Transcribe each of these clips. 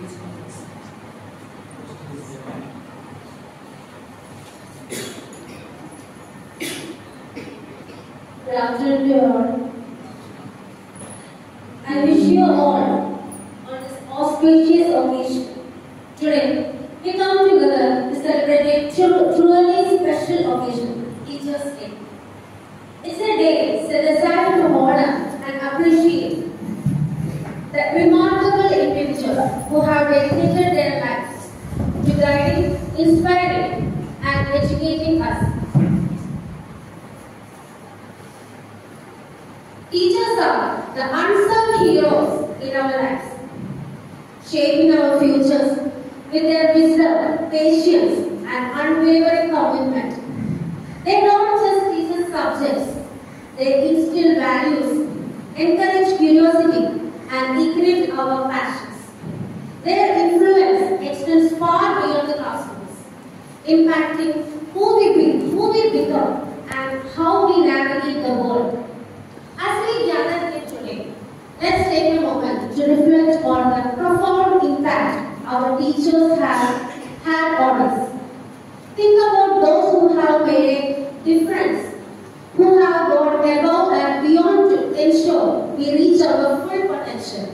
Good afternoon to all. I wish you all on this auspicious occasion. Today, we come together to celebrate a truly special occasion, Teachers' Day. It's a day set aside to honor and appreciate the remarkable individuals who have dedicated their lives to guiding, inspiring, and educating us. Teachers are the unsung heroes in our lives, shaping our futures with their wisdom, patience, and unwavering commitment. They don't just teach us subjects, they instill values, encourage curiosity, and ignite our passions. Their influence extends far beyond the classrooms, impacting who we become, and how we navigate the world. As we gather here today, let's take a moment to reflect on the profound impact our teachers have had on us. Think about those who have made a difference, who have gone above and beyond to ensure we reach our full potential.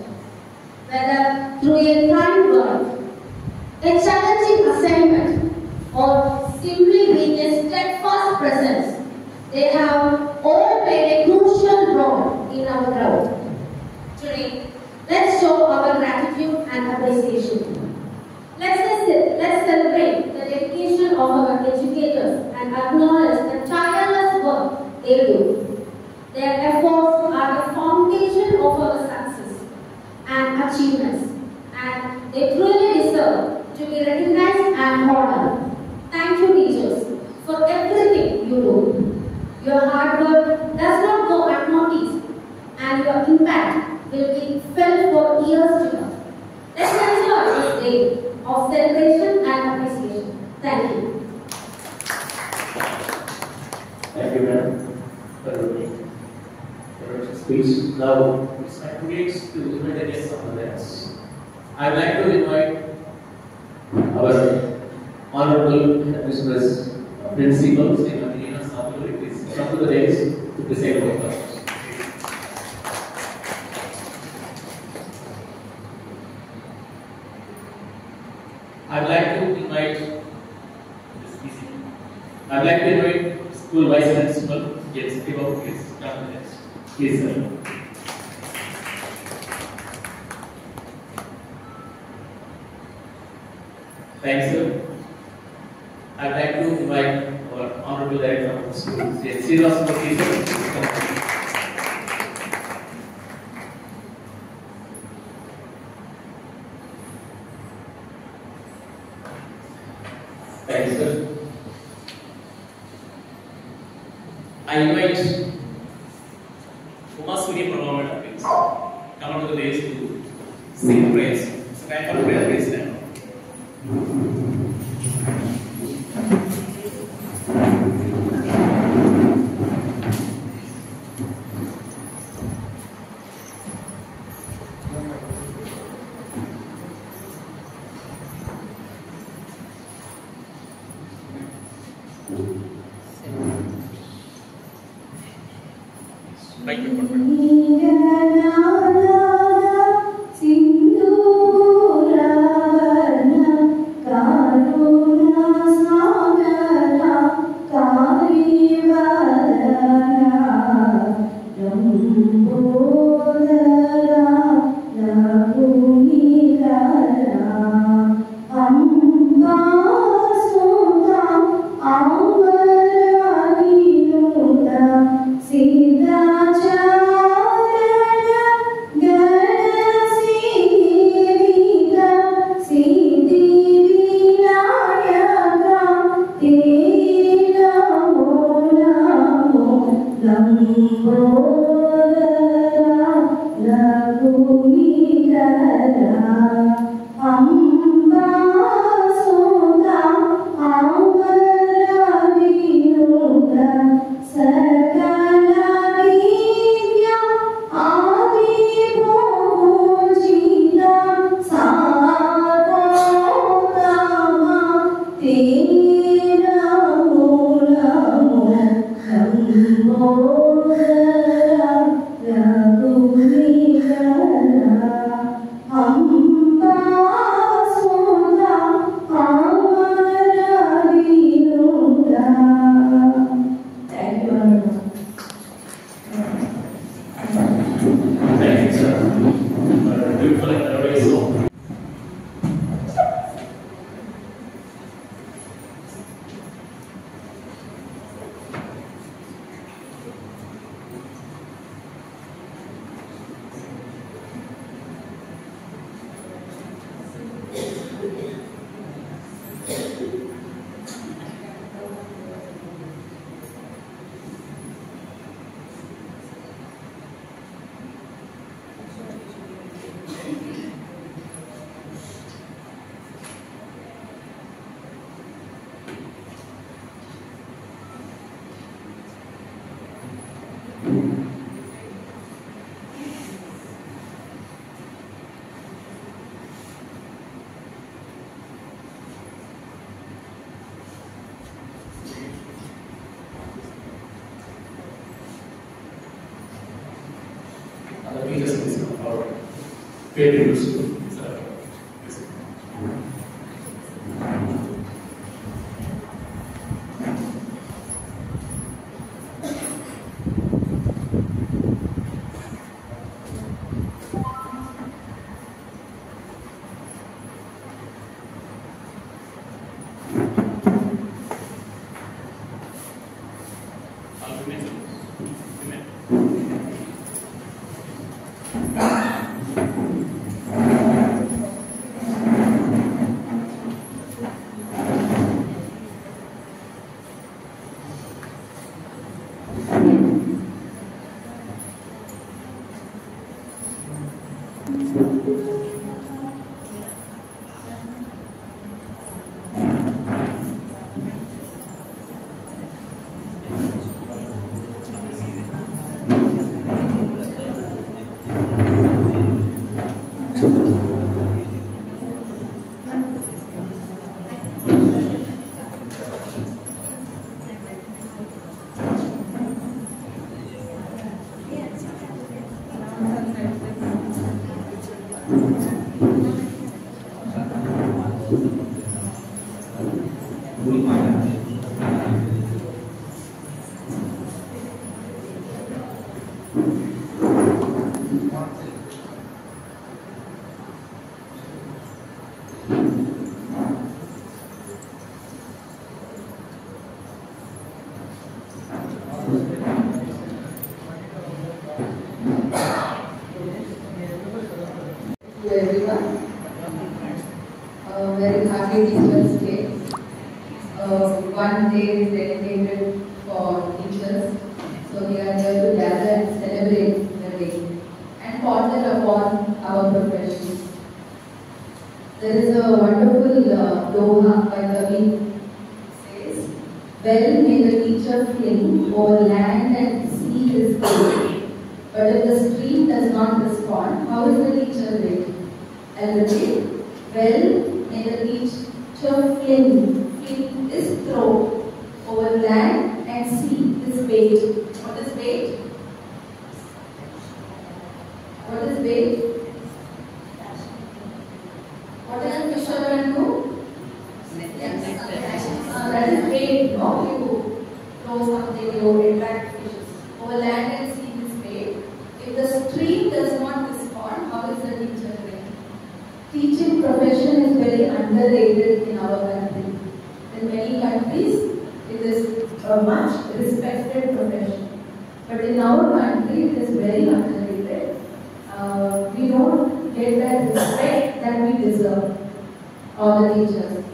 Whether through a kind word, a challenging assignment, or simply being a steadfast presence, they have all played a crucial role in our growth. Today, let's show our gratitude and appreciation. Let's celebrate the dedication of our educators and acknowledge the tireless work they do. Their efforts are the foundation of our success and achievements, and they truly deserve to be recognized and honored. Thank you, teachers, for everything you do. Your hard work does not go unnoticed, and your impact will be felt for years to come. Let's enjoy this day of celebration and appreciation. Thank you. Thank you, ma'am, for your speech. Now, it's my privilege to invite a guest of the dance. I'd like to invite our Honorable Headmistress Principal, Sri Madhina Sapuri, please come to the dais to present our class. I'd like to invite School Vice Principal, Jens Tibo, please come to the dais. Please, sir. Thanks, sir. I'd like to invite our Honorable Director of the school, Srinivas Murthy, sir. Thanks, sir. I invite Umasuri Pramamata, please. Come on to the dais to say praise. It's time for prayer, please. Thank Sita very soon. We just listen to our favorite school. Everyone, very happy Teachers Day. One day is dedicated for teachers, so we are here to gather and celebrate the day and ponder upon our professions. There is a wonderful doha by Kavi says, "Well may the teacher fling over land and sea his day, but if the stream does not respond, how is the teacher ready?" I'll repeat. Well may the teacher fling his throat over land and sea his bait. What is bait? What is bait? What does a fisherman do? That is bait. No, you throw something, you attract fishes. Over land and sea his bait. If the stream does not respond, how is the teacher ready? Teaching profession is very underrated in our country. In many countries, it is a much respected profession. But in our country, it is very underrated. We don't get that respect that we deserve, all the teachers.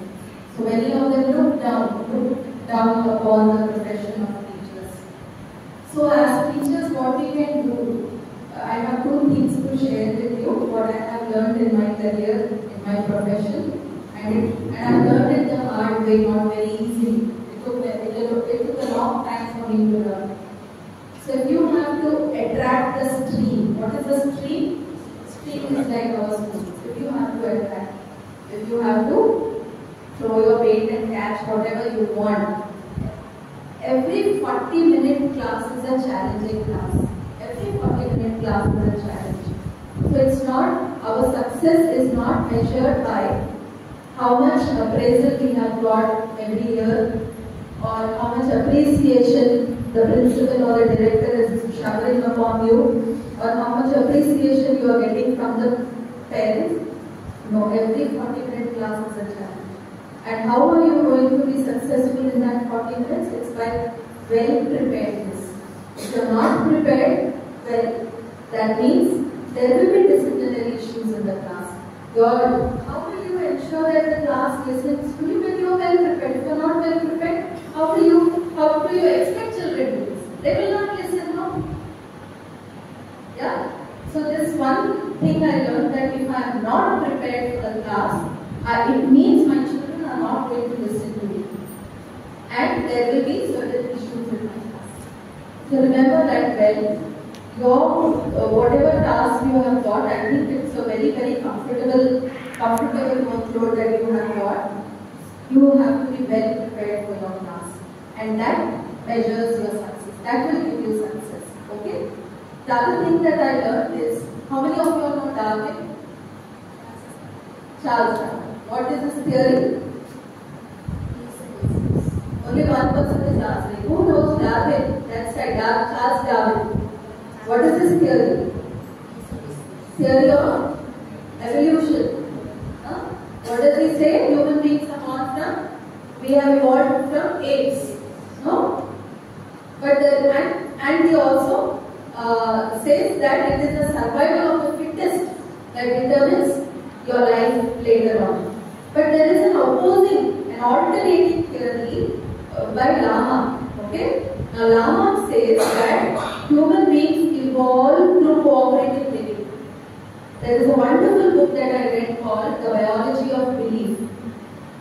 So many of them look down upon the profession of teachers. So as teachers, what we can do, I have two things to share with you, what I have learned in my career, in my profession, and I have learned it the hard way, not very easily. It took a long time for me to learn. So if you have to attract the stream, what is the stream? Stream is like our spoon. If you have to attract, if you have to throw your bait and catch whatever you want, every 40-minute class is a challenging class. Every 40-minute class is a challenge. So it's not, our success is not measured by how much appraisal we have got every year, or how much appreciation the principal or the director is showering upon you, or how much appreciation you are getting from the parents, no, every 40-minute class is a challenge. And how are you going to be successful in that 40 minutes? It's by well-preparedness. If you're not prepared, well, that means there will be disciplinary issues in the class. How will you ensure that the class listens to you when you are well prepared? If you are not well prepared, how do you expect children to listen? They will not listen, no? Yeah? So this one thing I learned, that if I am not prepared for the class, it means my children are not going to listen to me. And there will be certain issues in my class. So remember that well. Whatever task you have got, I think it's a very, very comfortable workload that you have got. You have to be well prepared for your class. And that measures your success. That will give you success. Okay? The other thing that I learned is, how many of you know Darwin? Charles Darwin. What is his theory? Only one person is answering. Who knows Darwin? That's right, Charles Darwin. What is his theory? Theory of evolution. Huh? What does he say? Human beings are born from, we have evolved from apes. No? But and he also says that it is the survival of the fittest that determines your life later on. But there is an alternating theory by Lama. Okay? Now Lama says that human beings evolve through cooperative living. There is a wonderful book that I read called The Biology of Belief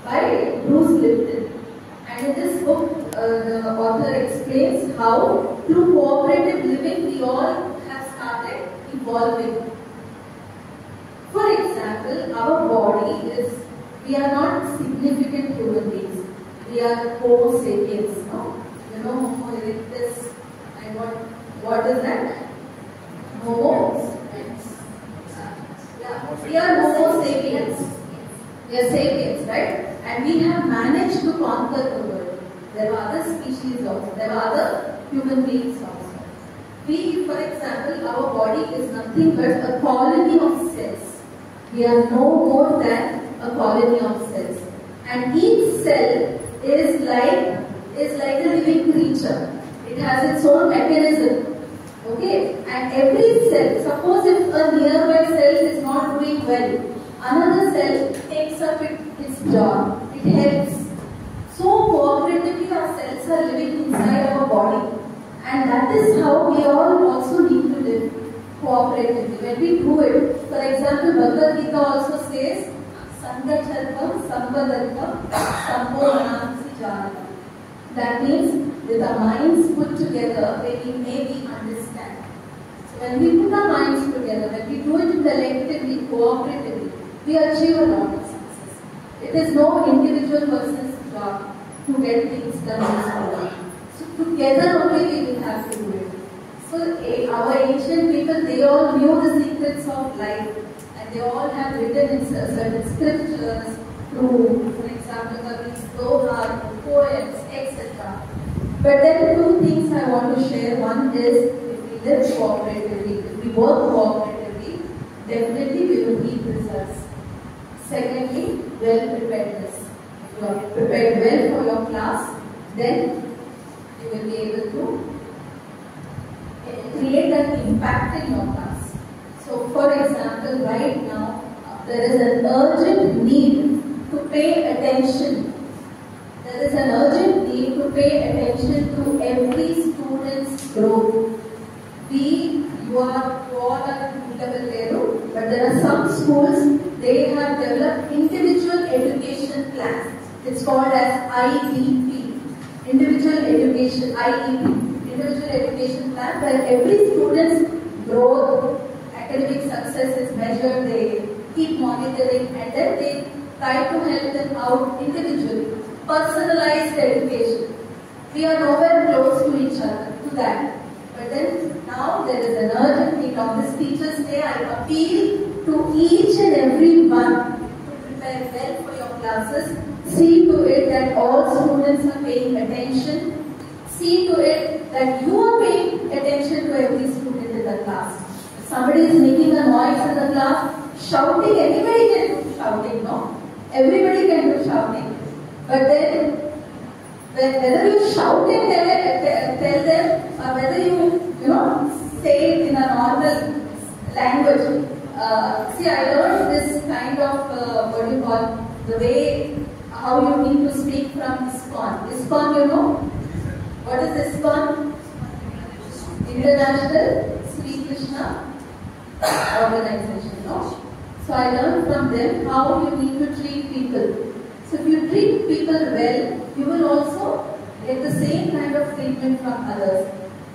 by Bruce Lipton. And in this book, the author explains how through cooperative living we all have started evolving. For example, our body we are not significant human beings. We are Homo sapiens. No? You know Homo erectus, and what is that? Homo? Yeah, we are Homo sapiens. We are sapiens, right? And we have managed to conquer the world. There are other species also. There are other human beings also. We, for example, our body is nothing but a colony of cells. We are no more than a colony of cells. And each cell is like a living creature. It has its own mechanism. Okay? And every cell, suppose if a nearby cell is not doing well, another cell takes up its job. It helps. So cooperatively our cells are living inside our body. And that is how we all also need to live cooperatively. When we do it, for example, Bhagavad Gita also says, Sangacharvam Sambhadarvam Sambodhanamsi Janam. That means with our minds put together, we maybe understand. So when we put our minds together, when we do it collectively, cooperatively, we achieve a lot of success. It is no individual person's job to get things done in this world. So together only we will have to do it. So our ancient people, they all knew the secrets of life, and they all have written in certain scriptures through, for example, Doha, poems, etc. But there are two things I want to share. One is, if we live cooperatively, if we work cooperatively, definitely we will need results. Secondly, well-preparedness. If you are prepared well for your class, then you will be able to create an impact in your class. So, for example, right now, there is an urgent need to pay attention. There is an urgent need to pay attention to every student's growth. You all are at level level, but there are some schools, they have developed individual education plans. It's called as IEP, individual education, IEP, individual education plan, where every student's growth, academic success is measured, they keep monitoring, and then they try to help them out individually. Personalized education. We are nowhere close to each other, to that. But then now there is an urgent need. On this Teachers' Day, I appeal to each and every one to prepare well for your classes. See to it that all students are paying attention. See to it that you are paying attention to every student in the class. If somebody is making a noise in the class, Shouting, anybody can do shouting, no? Everybody can do shouting. But then, whether you shout and tell them, or whether you say it in a normal language. See, I learned this kind of, what you call, the way, how you need to speak from ISKCON. ISKCON, you know? What is ISKCON? International Sri Krishna Organization, no? So I learned from them how you need to treat people. So if you treat people well, you will also get the same kind of treatment from others.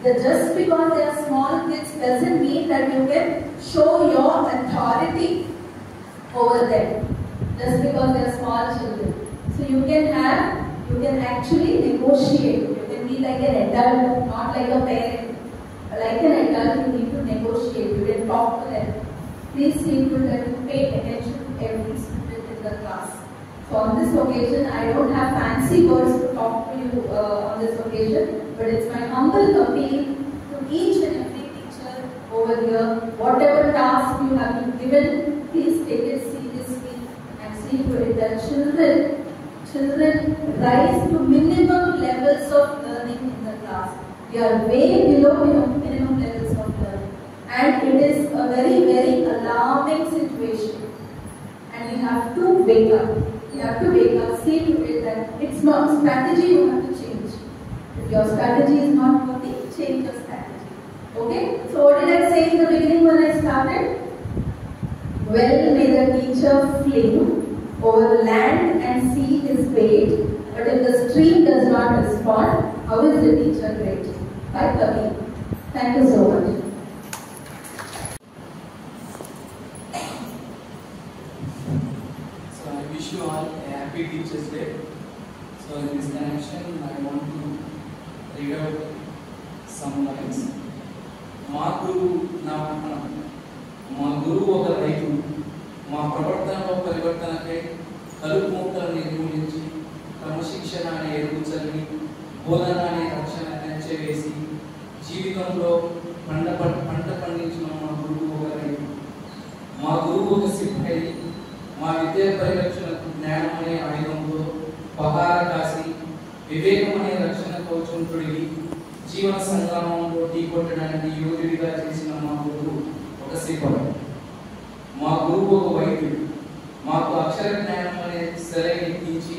That just because they are small kids doesn't mean that you can show your authority over them. Just because they are small children. So you can actually negotiate. You can be like an adult, not like a parent. Like an adult, you need to negotiate. You can talk to them. Please see to that you pay attention to every student in the class. So on this occasion, I don't have fancy words to talk to you on this occasion, but it's my humble appeal to each and every teacher over here. Whatever task you have been given, please take it seriously and see to it that children rise to minimum levels of learning in the class. We are way below minimum levels of learning, and it is a very, very alarming situation. And we have to wake up. You have to wake up, see to it that it's not strategy you have to change. If your strategy is not working, change your strategy. Okay? So what did I say in the beginning when I started? Well, may the teacher fling over land and sea his weight, but if the stream does not respond, how is the teacher great? By Kabir. Thank you so much. Wish you all a happy Teachers Day. So in this connection, I want to read out some lines. మా గురువు ఒక రైతు, మా ప్రవర్తనలో పరివర్తనకై కలుపు మొక్కలను నిర్మూలించి క్రమశిక్షణ అనే ఎరువు చల్లి బోధన అనే రక్షణ కంచెవేసి జీవితంలో పంట పండించిన మా గురువు ఒక రైతు. మా గురువు ఒక సిపాయి, మా విద్యా పరిరక్షణకు జ్ఞానం అనే ఆయుధంలో పహార కాసి వివేకం అనే రక్షణ కవచం తొడిగి జీవన సంగ్రామంలో ఢీకొట్టడానికి యోధుడిగా చేసిన మా గురువు ఒక సిపాయి. మా గురువు ఒక వైద్యుడు, మాకు అక్షర జ్ఞానం అనే సెలైన్ ఎక్కించి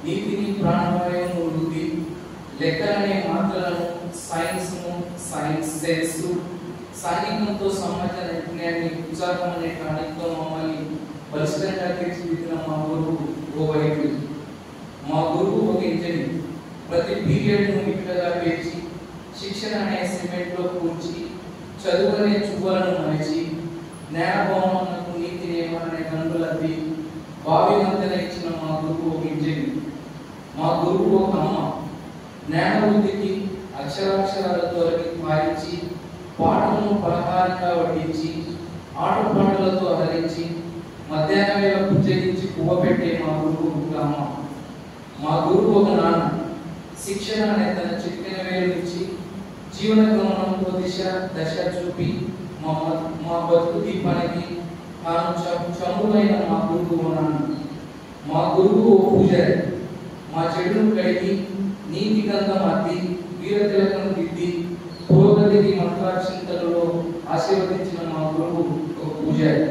నీతిని ప్రాణవాయువును వృద్ధి లెక్కలనే మాత్రలను సైన్స్ సెన్స్ సాంఘికంతో సమాజ నైపుణ్యాన్ని ఉత్సాహం అనే టానిక్తో మమ్మల్ని బలిష్టంగా తీర్చిదిద్దిన మా గురువు ఓ వైద్యుడు. మా గురువు ఒక ఇంజనీర్, ప్రతి పీరియడ్ను మిక్కగా పేర్చి శిక్షణ అనే సిమెంట్లో కూర్చి చదువు అనే చువ్వలను మలిచి జ్ఞానభవనకు నీతి నియమాలనే గండులద్ది బావి వంతెన ఇచ్చిన మా గురువు ఒక ఇంజనీర్. మా గురువు ఒక అమ్మ, జ్ఞానవృద్ధికి అక్షరాక్షరాలతో పాలించి పాటలను పలహారంగా వడ్డించి ఆటపాటలతో అలరించి మధ్యాహ్న వేళ పుచ్చగించి పువ్వ పెట్టే మా గురువు ఒక అమ్మ. మా గురువు ఒక నాన్న, శిక్షణ అనే తన చిటికెన వేలు నుంచి జీవన గమనంలో దశ చూపి మా బతుకు దీపానికి తాను చములైన మా గురువు నాన్న. మా గురువు ఓ పూజారి, మా చెడును కడిగి నీతి గంధం అద్ది వీరతిలకం దిద్ది పురోగతికి మంత్రాక్షంతలలో ఆశీర్వదించిన మా గురువు ఒక పూజారి.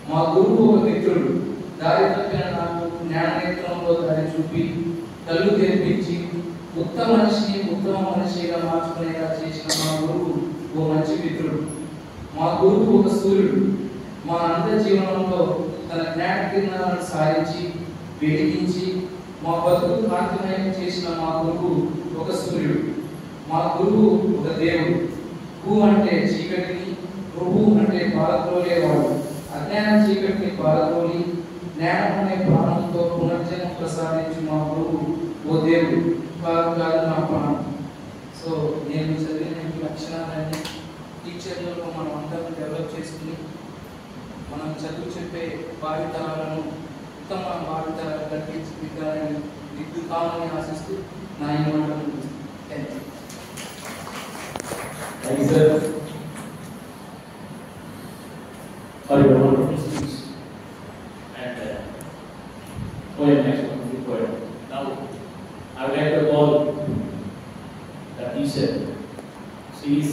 మా గురువు ఒక మిత్రుడు, దారి తప్పిన నాకు జ్ఞాననేత్రంలో దారి చూపి కళ్ళు తెరిపించి ఉత్తమ మనిషిగా మార్చుకునేలా చేసిన మా గురువు ఓ మంచి మిత్రుడు. మా గురువు ఒక సూర్యుడు, మా అంత జీవనంలో తన జ్ఞాన కిరణాలను సారించి వెలిగించి మా బతుకు కాంతిమయం చేసిన మా గురువు ఒక సూర్యుడు. మా గురువు ఒక దేవుడు. కు అంటే చీకటిని, ప్రభు అంటే పారద్రోలేవాడు. అజ్ఞాన చీకటిని పారద్రోలి జ్ఞానం అనే ప్రాణంతో పునర్జన్మ ప్రసాదించి మా గురువు ఓ దేవుడు. కాదు నా ప్రాణం. సో నేను చదివిన లక్షణాలన్నీ టీచర్లలో మనం అందరం డెవలప్ చేసుకుని మనం చదువు చెప్పే భావితరాలను ఉత్తమ భావితరాలుగా తీర్చిదిద్దుతామని ఆశిస్తూ నా ఈ మాటలు. Thank you, sir. poem, next complete poem. Now, I would like to call the teacher. She is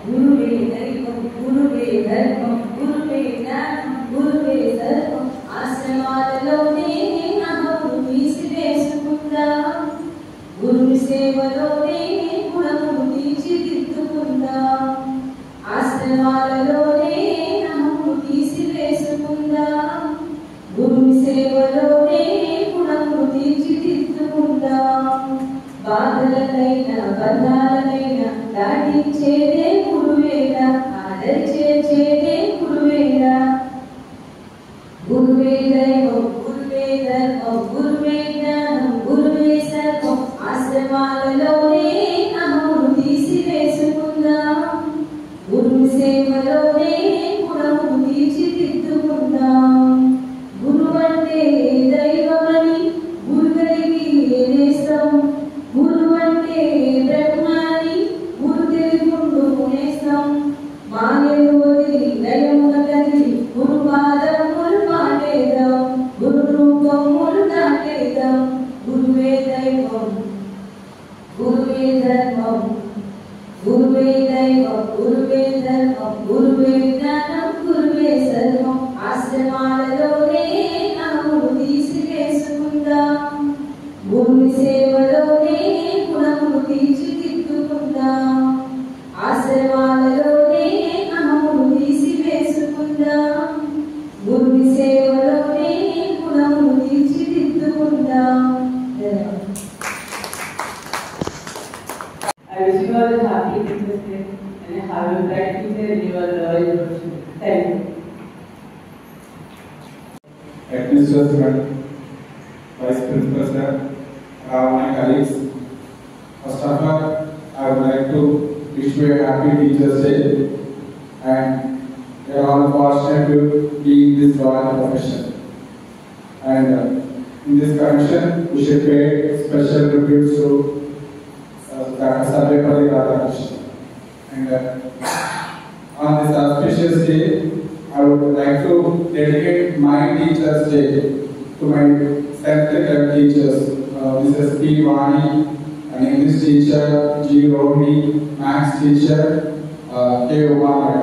गुरुवे दैवं गुरुवे धर्मं गुरुवे ज्ञानं गुरुवे सर्वं आश्रमाललोने अहं తీసివేసుకుందాం గురుని సేవలోనే గుణమును తీర్చిదిద్దుకుందాం ఆశ్రమాలలోనే అహము తీసివేసుకుందాం గురుని సేవలోనే గుణమును తీర్చిదిద్దుకుందాం బాధలనైనా బంధాలనైనా దాటించేదే గురువేనా ఆదరించేదే గురువేనా గురువే దైవం గురువే ధర్మం గురువే జ్ఞానం గురువే సర్వం ఆశ్రమాలలోనే అహమును తీసివేసుకుందాం గురుని సేవలోనే గుణమును తీర్చిదిద్దుకుందాం గురువంటే దైవమని గురుగలిగి నేస్తం గురువంటే బ్రహ్మని గురు తెలిపుండు నేస్తం మాయను వదిలి లయమున కదిలి గురు పాదములు పాడేదాం గురు రూపములు దాటేదాం గురువే దైవం గురువే ధర్మం గురువే దైవం గురువే ధర్మం గురువే జ్ఞానం గురువే సర్వం ఆశ్రమాలలోనే అహమును తీసివేసుకుందాం గురుని సేవలోనే గుణమును తీర్చిదిద్దుకుందాం ఆశ్రమాలలోనే అహమును తీసివేసుకుందాం గురుని సేవలోనే గుణమును తీర్చిదిద్దుకుందాం. I wish you all a happy Christmas Day and have a bright future in your university. Thank you. Administration, Vice Principal Sir, my colleagues. First of all, I would like to wish you a happy Teachers Day, and we are all fortunate to be in this royal profession. And in this connection, we should pay special tributes to Dr. Sarvepalli Radhakrishnan. And on this auspicious day, I would like to dedicate my Teachers Day to my central teachers, Mrs. P. Vani, an English teacher, G. Rohini, Maths teacher, K. Umar.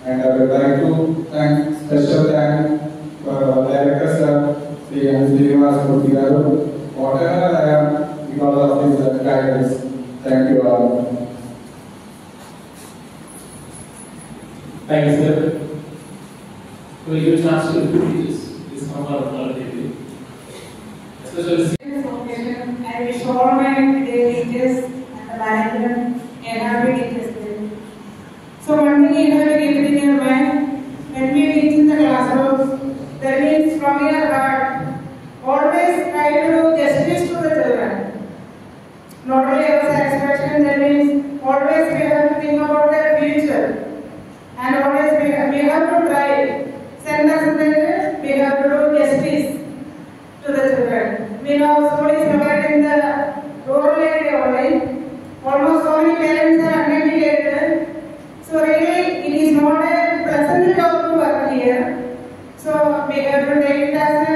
And I would like to thank special thank Director Sir, Sri Srinivas Murthy garu. Whatever I am, because of his guidance. Thank you all. thank you, sir. Will you give a chance to the teachers? Please come out of the especially. I wish all my teachers and the management a happy Teachers Day. So one thing you have to keep it in your mind, when we reach in the classrooms, that means from your heart, always try to do justice to the children. Not only our satisfaction, that means always we have to think about their future. And always we have to try. Send us there, we have to do justice to the children. We know school is located in the rural area only. Almost so many parents are uneducated. So really, it is not a pleasant job to work here. So we have to take it as a,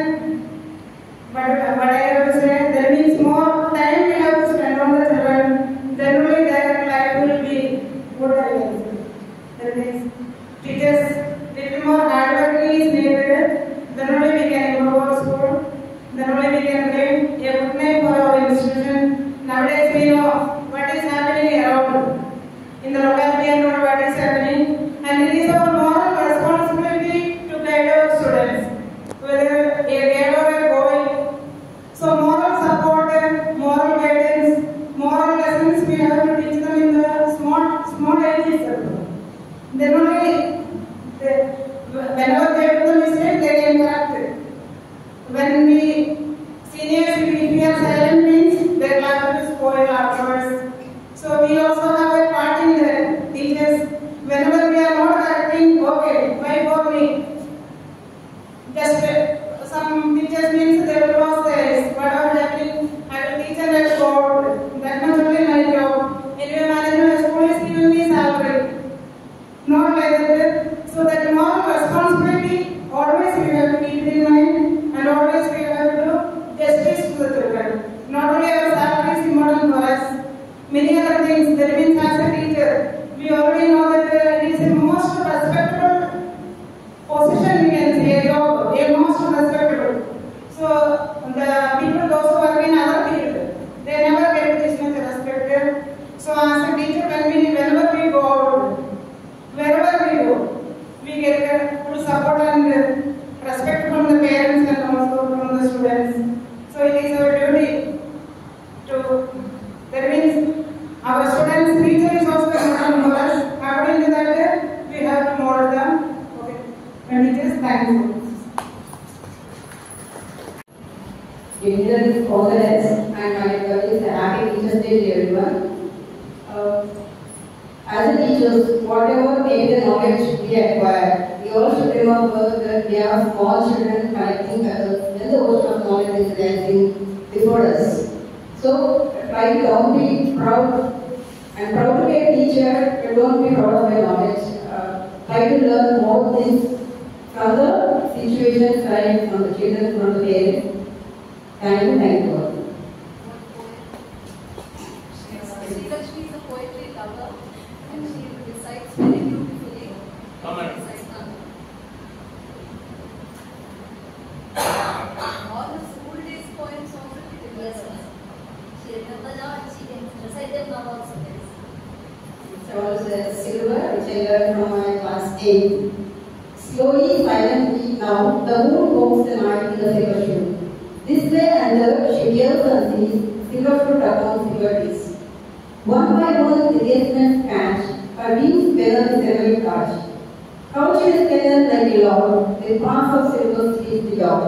but what I have to say, that means more time we have to spend on the children. Then only their life will be good, I guess. That means teachers, little more hard work is needed. Then only we can improve our school. Then only we can bring a good name for our institution. Nowadays we know what is happening around in the locality and what is happening, and it is our moral responsibility to guide our students, whether a girl or a boy. So moral support, moral guidance, moral lessons we have to teach them in the small ages. Then only whenever they do the mistake, they can correct it. When we seniors, if we are silent means their life will spoil afterwards. So we also have a part in the teachers. Whenever we are not acting, okay, why for me? Just some teachers means they will cross this. Whatever happening, I will teach and I will go out. That much only my job. Anyway, management school is giving me salary. Not like that. So that moral responsibility always we have to keep in mind, and always we have to do justice to the children. Not only our salary is important for us, many other things. That means as a teacher, we already know that it is the most respectable position we can say, a job, a most respectable. So the people those who work in other field, they never get this much respect. So as a teacher, whenever we go out, wherever we go, we get full support and respect from the parents and also from the students. So it is our duty to, that means our students' future is also important for us. According to that, we have to model them. Okay. And teachers, thank you. Dinner is organized, and my colleagues are happy Teachers' Day to everyone. As a teachers, whatever maybe the knowledge we acquire, we also remember that we have small children collecting feathers when the ocean of knowledge is rising before us. So try to don't be proud. I'm proud to be a teacher, but don't be proud of my knowledge. Try to learn more things from the situations, right, from the children, from the parents. Thank you all. Srilakshmi is a poetry lover and she recites very beautifully. All the school days poems also she did. She remembers now and she can recite them now also. So was a silver which I learned from my class 8. Slowly, silently, now the moon walks the night in the silver shoe. This way and that she yells and sees silver fruit upon silver trees. One by one the daysmen catch, her wings feather the silvery touch. Couches feather like a log, with parts of silver sleeves beyond.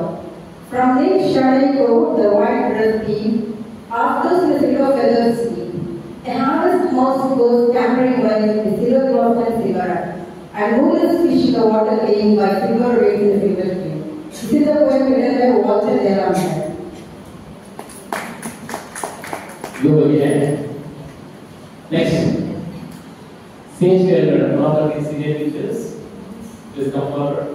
From lake shall I go, the white dress beam, after the silver feathers sleep. A harvest mouse goes scampering by with silver gloss and silver, and moorless fish in the water laying by silver waves in the silver stream. This is the poem written by Walter Delaunay. Go again. Next. Stage where one of the senior teachers please come forward.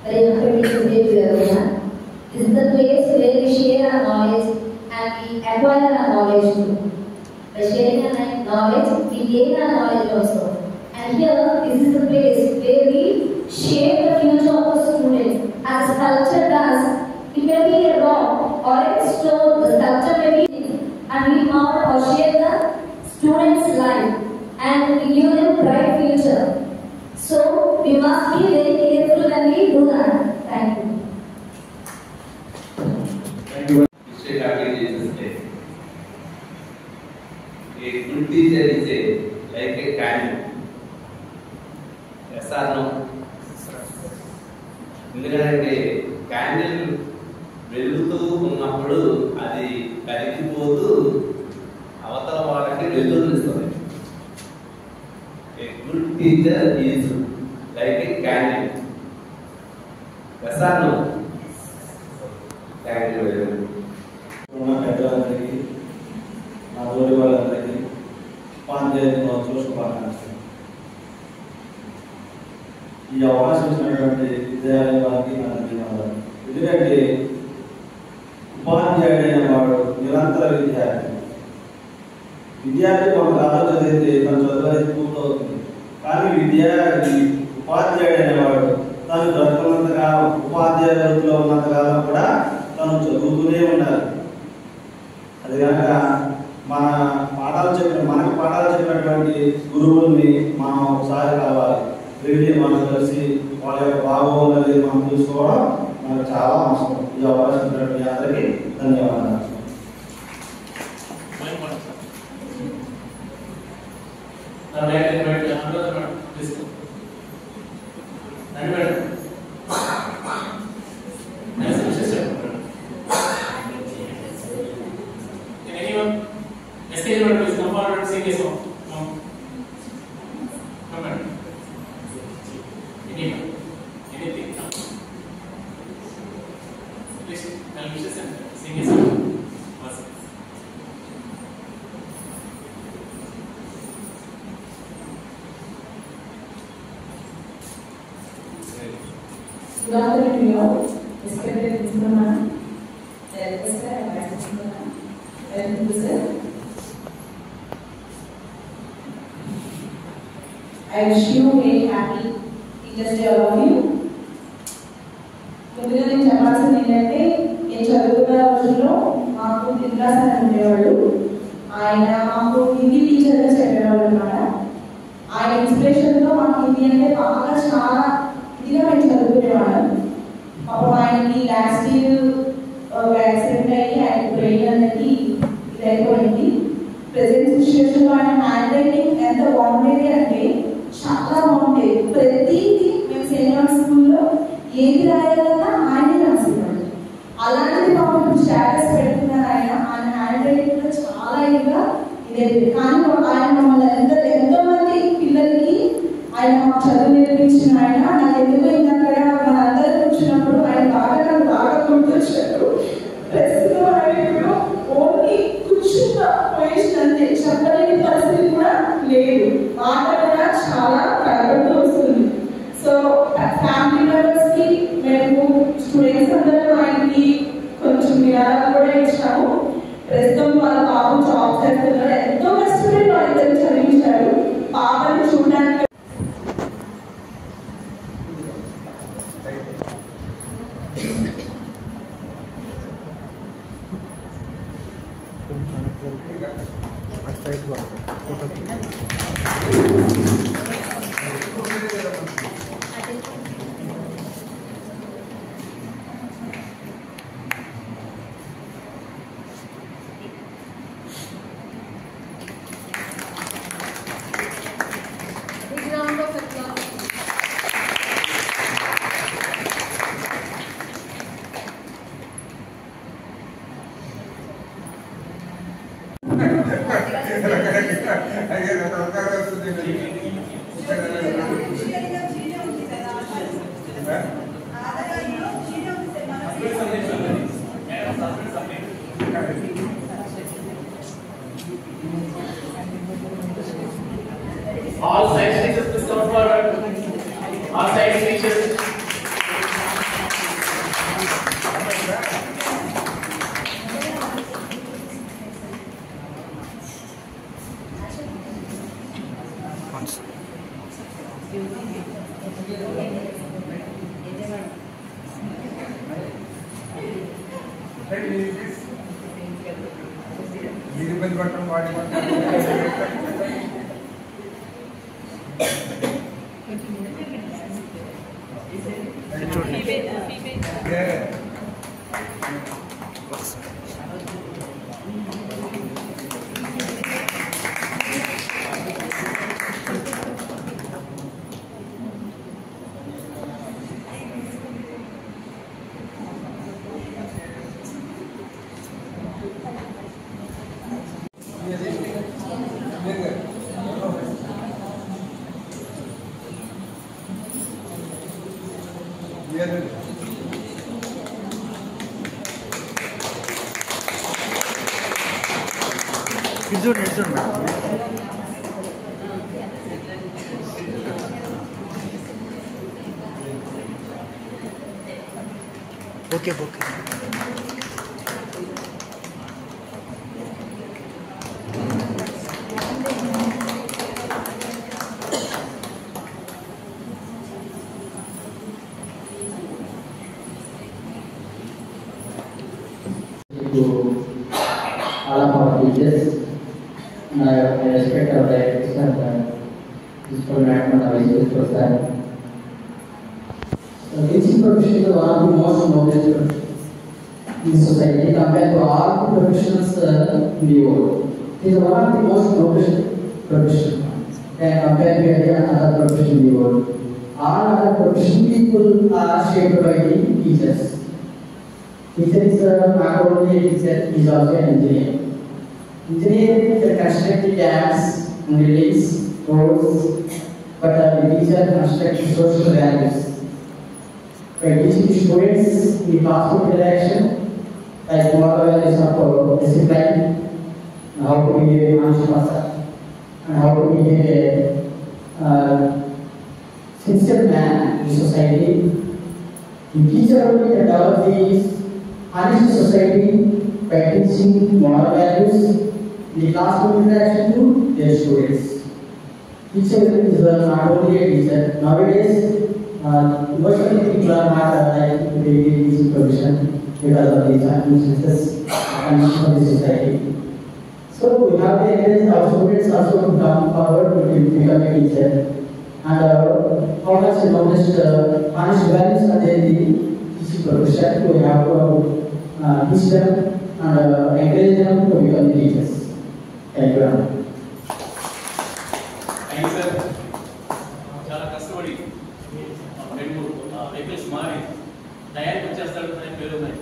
Very happy to everyone. This is the place where we share our knowledge and we acquire our knowledge too. By sharing our knowledge, we gain our knowledge also. And here, this is the place where we shape the future of the students. As sculpture does, it may be a rock or a stone, the sculpture may be, and we mold or shape the students' life and we give them bright future. So, we must be very careful when we do that. Thank you. Thank you. Wish happy Teachers' Day. A good teacher is like a candle. Yes or no? ఎందుకంటే candle వెలుగుతూ ఉన్నప్పుడు అది కరిగిపోతూ అవతల వాళ్ళకి వెలుగునిస్తుంది. A good teacher is like a candle. Yes or no? Thank you very much. ఉన్న పెద్దలందరికీ, నా తోటి వాళ్ళందరికీ ఉపాధ్యాయ దినోత్సవ శుభాకాంక్షలు. ఈ అవకాశం ఇచ్చినటువంటి విద్యాలయ వారికి నా ధన్యవాదాలు. ఎందుకంటే ఉపాధ్యాయుడు అనేవాడు నిరంతర విద్యార్థి. విద్యార్థి కొంత కాలం చదివితే తన చదువు పూర్తవుతుంది. కానీ ఉపాధ్యాయుడు అనేవాడు తను బ్రతుకున్నంత కాలం, ఉపాధ్యాయ వృత్తిలో ఉన్నంత కాలం కూడా తను చదువుతూనే ఉండాలి. అది కనుక మనకు పాఠాలు చెప్పినటువంటి గురువుల్ని మనం ఒకసారి కావాలి, వెళ్ళి మనం కలిసి వాళ్ళ యొక్క బాగోగులని మనం చూసుకోవడం మనకు చాలా అవసరం. ఈ అవకాశం ఇచ్చినటువంటి అందరికీ ధన్యవాదాలు. Please come forward and sing a song. Come on. Anything. wishes and sing a song. Good afternoon to you all. Respected Principal Ma'am, Sir, and Vice Principal Ma'am, welcome to sir. I wish you a happy Teachers Day, all of you. ముందుగా నేను చెప్పాల్సింది ఏంటంటే నేను చదువుకున్న రోజుల్లో మాకు దిల్లా sir అని ఉండేవాళ్ళు. ఆయన మాకు హిందీ టీచర్గా చెప్పేవాళ్ళు అనమాట. ఆయన ఇన్స్పిరేషన్తో మాకు హిందీ అంటే బాగా చాలా ఇదిగా మేము చదువుకునేవాళ్ళం. అప్పుడు ఆయనకి లాస్ట్ ఇయర్ యాక్సిడెంట్ అయ్యి ఆయన బ్రెయిన్ అనేది ఇదైపోయింది. ప్రెసెంట్ సిచ్యువేషన్లో ఆయన హ్యాండ్ రైటింగ్ ఎంత బాగుండేది అంటే చాలా బాగుండేది. ప్రతిదీ మేము సెయింట్ స్కూల్లో ఏది రాయాలన్నా ఆయనే రాసేవాడు. అలాంటిది పాపం ఇప్పుడు స్టేటస్ పెడుతున్నారు. ఆయన హ్యాండ్ రైటింగ్ లో చాలా ఇదిగా ఇదేది. కానీ ఆయన మమ్మల్ని ఎంతో మంది పిల్లలకి ఆయన మాకు చదువు నేర్పించిన ఆయన నాకు ఎందుకు అక్కడ మనందరం కూర్చున్నప్పుడు ఆయన నాకు బాగా గుర్తొచ్చారు. ప్రస్తుతం ఆయన ఇప్పుడు ఓన్లీ కూర్చున్న పొజిషన్ అంతే, చెప్పలేని పరిస్థితి కూడా లేదు. మాట కూడా చాలా కనబడుతూ వస్తుంది. సో ఫ్యామిలీ మెంబర్స్ కి మేము స్టూడెంట్స్ అందరూ ఆయనకి కొంచెం విరాళాలు కూడా ఇచ్చాము. ప్రస్తుతం వాళ్ళ బాబు జాబ్ చేస్తున్నారు. ఎంతో కష్టపడి వాళ్ళిద్దరు చదివించారు. పాపని చూడడానికి All science teachers please come forward. All science teachers. Okay. To all of our teachers, and I respect our directors and principal madam and vice principal sir. The teaching profession is one of the most noblest in society compared to all the professions in the world. It is one of the most noblest professions compared to any other profession in the world. All other profession people are shaped by the teachers. Teacher is not only a teacher, he is also an engineer. Engineer can construct dams, buildings, roads, but the teacher constructs social values. by teaching students the classroom interaction, like moral values of discipline, and how to be a honest person, and how to be a sincere man in society. The teacher only develop these honest society by teaching moral values, the classroom interaction to their students. Teacher is not only a teacher. Nowadays, most of the people are not like to be teaching profession because of the circumstances and of the society. So we have to encourage our students also to come forward to become a teacher. And how much honest values are there in the teaching profession? We have to teach them and encourage them to become teachers. Thank you very much. Thank you sir. చాలా కష్టపడి రెండు vehicles మారి టయానికి వచ్చేస్తాడు అనే పేరు ఉన్నాయి.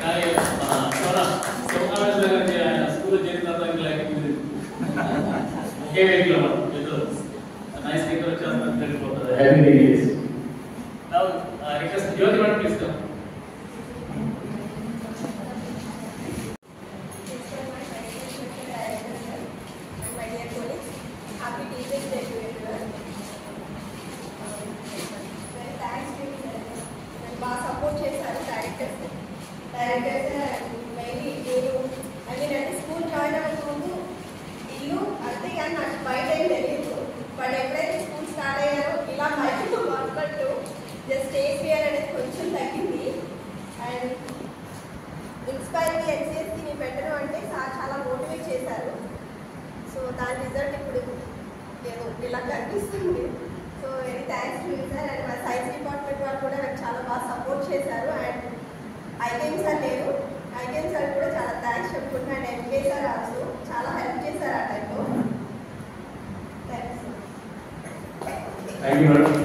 కానీ సోమనాథ్ ఆయన స్కూల్లో చేరిన తర్వాత లేకపోతే ఒకే వెహికల్ అన్నమాట ఇద్దరు నైస్ వెహికల్ వచ్చేస్తాను వెళ్ళిపోతుంది. Happy days. Request Jyothi madam please come. Thank you, madam.